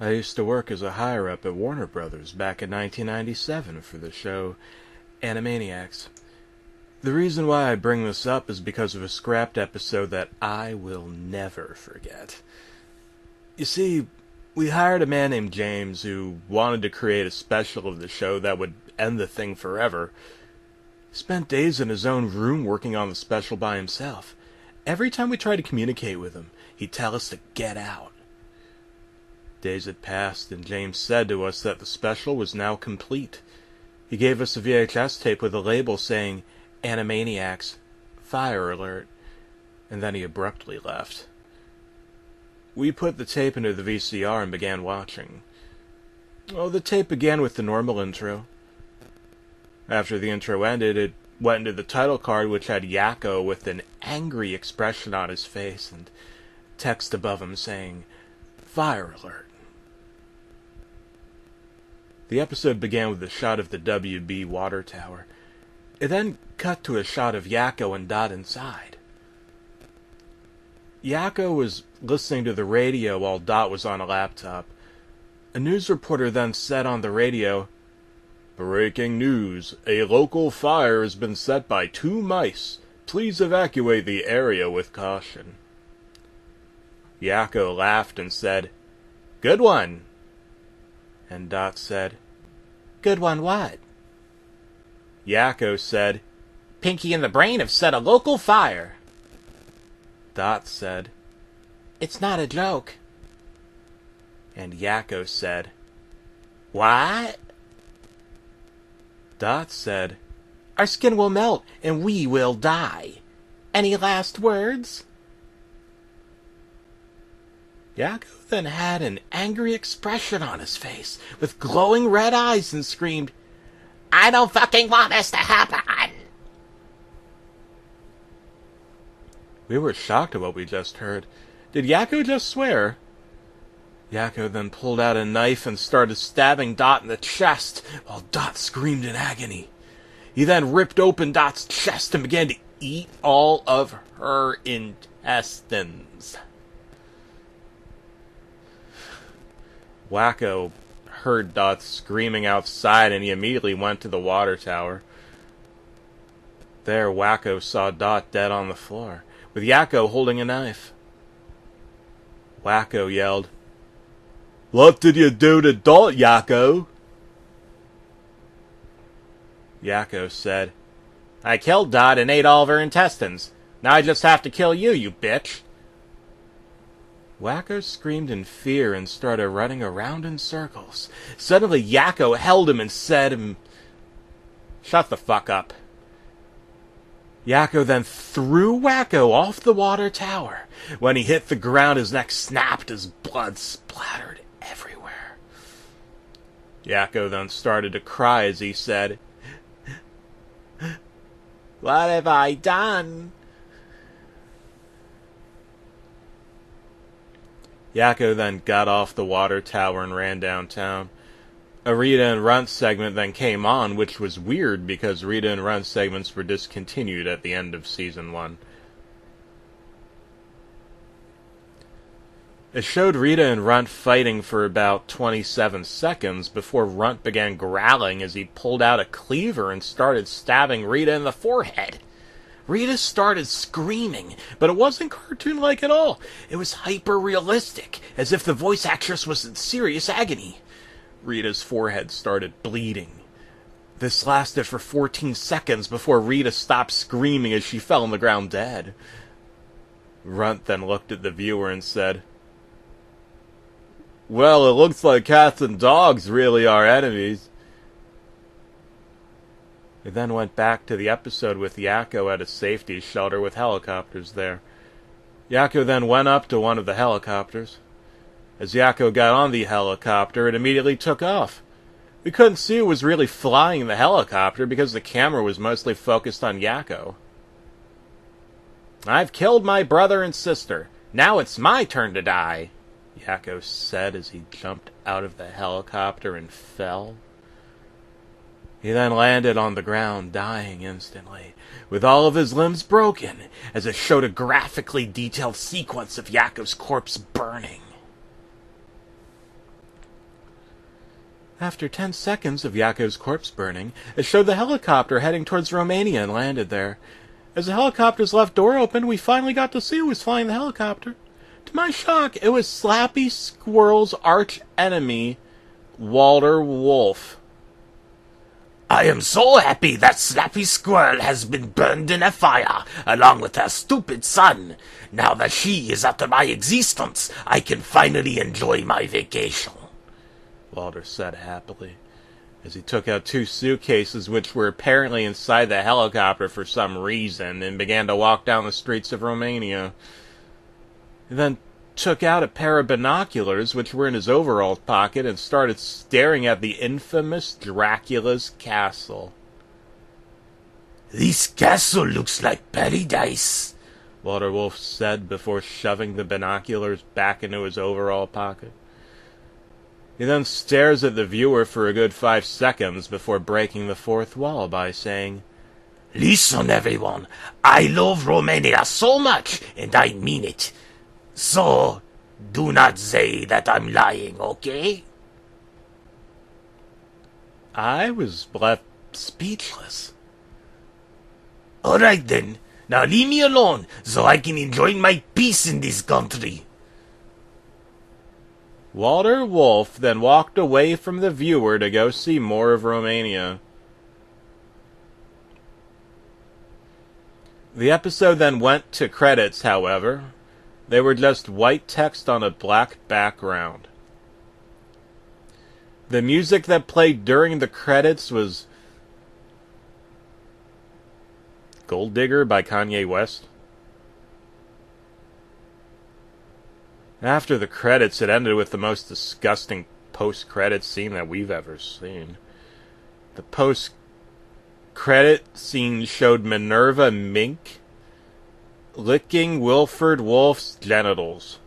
I used to work as a higher-up at Warner Brothers back in 1997 for the show Animaniacs. The reason why I bring this up is because of a scrapped episode that I will never forget. You see, we hired a man named James who wanted to create a special of the show that would end the thing forever. He spent days in his own room working on the special by himself. Every time we tried to communicate with him, he'd tell us to get out. Days had passed, and James said to us that the special was now complete. He gave us a VHS tape with a label saying, Animaniacs, Fire Alert, and then he abruptly left. We put the tape into the VCR and began watching. The tape began with the normal intro. After the intro ended, it went into the title card, which had Yakko with an angry expression on his face and text above him saying, Fire Alert. The episode began with a shot of the WB water tower. It then cut to a shot of Yakko and Dot inside. Yakko was listening to the radio while Dot was on a laptop. A news reporter then said on the radio, Breaking news. A local fire has been set by 2 mice. Please evacuate the area with caution. Yakko laughed and said, Good one. And Dot said, Good one what? Yakko said, Pinky and the Brain have set a local fire. Dot said, It's not a joke. And Yakko said, What? Dot said, Our skin will melt and we will die. Any last words? Yakko then had an angry expression on his face, with glowing red eyes, and screamed, I don't fucking want this to happen! We were shocked at what we just heard. Did Yakko just swear? Yakko then pulled out a knife and started stabbing Dot in the chest, while Dot screamed in agony. He then ripped open Dot's chest and began to eat all of her intestines. Yakko heard Dot screaming outside, and he immediately went to the water tower. There, Yakko saw Dot dead on the floor, with Yakko holding a knife. Yakko yelled, What did you do to Dot, Yakko? Yakko said, I killed Dot and ate all of her intestines. Now I just have to kill you, you bitch. Yakko screamed in fear and started running around in circles. Suddenly, Yakko held him and said, Shut the fuck up. Yakko then threw Yakko off the water tower. When he hit the ground, his neck snapped as blood splattered everywhere. Yakko then started to cry as he said, What have I done? Yakko then got off the water tower and ran downtown. A Rita and Runt segment then came on, which was weird because Rita and Runt segments were discontinued at the end of Season 1. It showed Rita and Runt fighting for about 27 seconds before Runt began growling as he pulled out a cleaver and started stabbing Rita in the forehead. Rita started screaming, but it wasn't cartoon-like at all. It was hyper-realistic, as if the voice actress was in serious agony. Rita's forehead started bleeding. This lasted for 14 seconds before Rita stopped screaming as she fell on the ground dead. Runt then looked at the viewer and said, Well, it looks like cats and dogs really are enemies. It then went back to the episode with Yakko at a safety shelter with helicopters there. Yakko then went up to one of the helicopters. As Yakko got on the helicopter, it immediately took off. We couldn't see who was really flying the helicopter because the camera was mostly focused on Yakko. I've killed my brother and sister. Now it's my turn to die, Yakko said as he jumped out of the helicopter and fell. He then landed on the ground, dying instantly, with all of his limbs broken, as it showed a graphically detailed sequence of Yakko's corpse burning. After 10 seconds of Yakov's corpse burning, it showed the helicopter heading towards Romania and landed there. As the helicopter's left door opened, we finally got to see who was flying the helicopter. To my shock, it was Slappy Squirrel's arch enemy, Walter Wolf. I am so happy that Slappy Squirrel has been burned in a fire, along with her stupid son. Now that she is out of my existence, I can finally enjoy my vacation, Walter said happily, as he took out 2 suitcases which were apparently inside the helicopter for some reason and began to walk down the streets of Romania. He then took out a pair of binoculars which were in his overalls pocket and started staring at the infamous Dracula's castle. This castle looks like paradise, Walter Wolf said before shoving the binoculars back into his overall pocket. He then stares at the viewer for a good 5 seconds before breaking the fourth wall by saying, Listen, everyone, I love Romania so much, and I mean it. So, do not say that I'm lying, okay? I was left speechless. Alright then, now leave me alone so I can enjoy my peace in this country. Walter Wolf then walked away from the viewer to go see more of Romania. The episode then went to credits, however. They were just white text on a black background. The music that played during the credits was Gold Digger by Kanye West. After the credits, it ended with the most disgusting post-credit scene that we've ever seen. The post-credit scene showed Minerva Mink licking Wilford Wolf's genitals.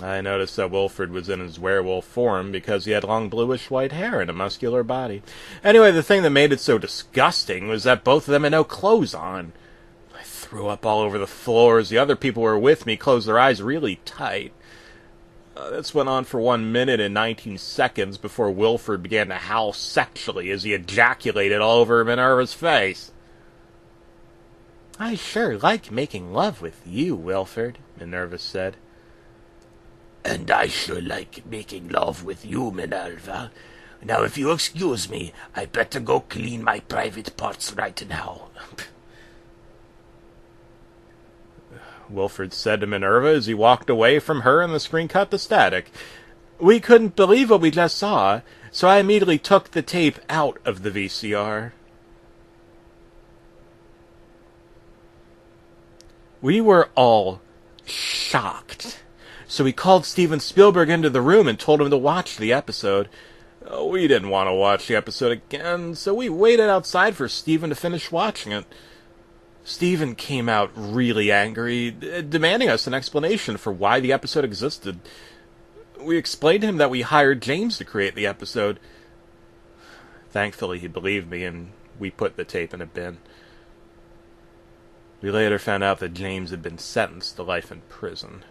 I noticed that Wilford was in his werewolf form because he had long bluish-white hair and a muscular body. Anyway, the thing that made it so disgusting was that both of them had no clothes on. I threw up all over the floor as the other people who were with me closed their eyes really tight. This went on for 1 minute and 19 seconds before Wilford began to howl sexually as he ejaculated all over Minerva's face. I sure like making love with you, Wilford, Minerva said. And I sure like making love with you, Minerva. Now, if you excuse me, I better go clean my private parts right now. Wilford said to Minerva as he walked away from her and the screen cut to static. We couldn't believe what we just saw, so I immediately took the tape out of the VCR. We were all shocked. So we called Steven Spielberg into the room and told him to watch the episode. We didn't want to watch the episode again, so we waited outside for Steven to finish watching it. Steven came out really angry, demanding us an explanation for why the episode existed. We explained to him that we hired James to create the episode. Thankfully, he believed me, and we put the tape in a bin. We later found out that James had been sentenced to life in prison.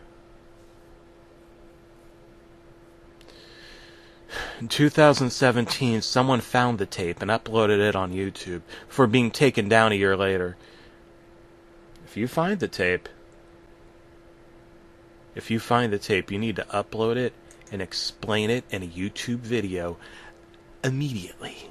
In 2017, someone found the tape and uploaded it on YouTube before being taken down a year later. If you find the tape, you need to upload it and explain it in a YouTube video immediately.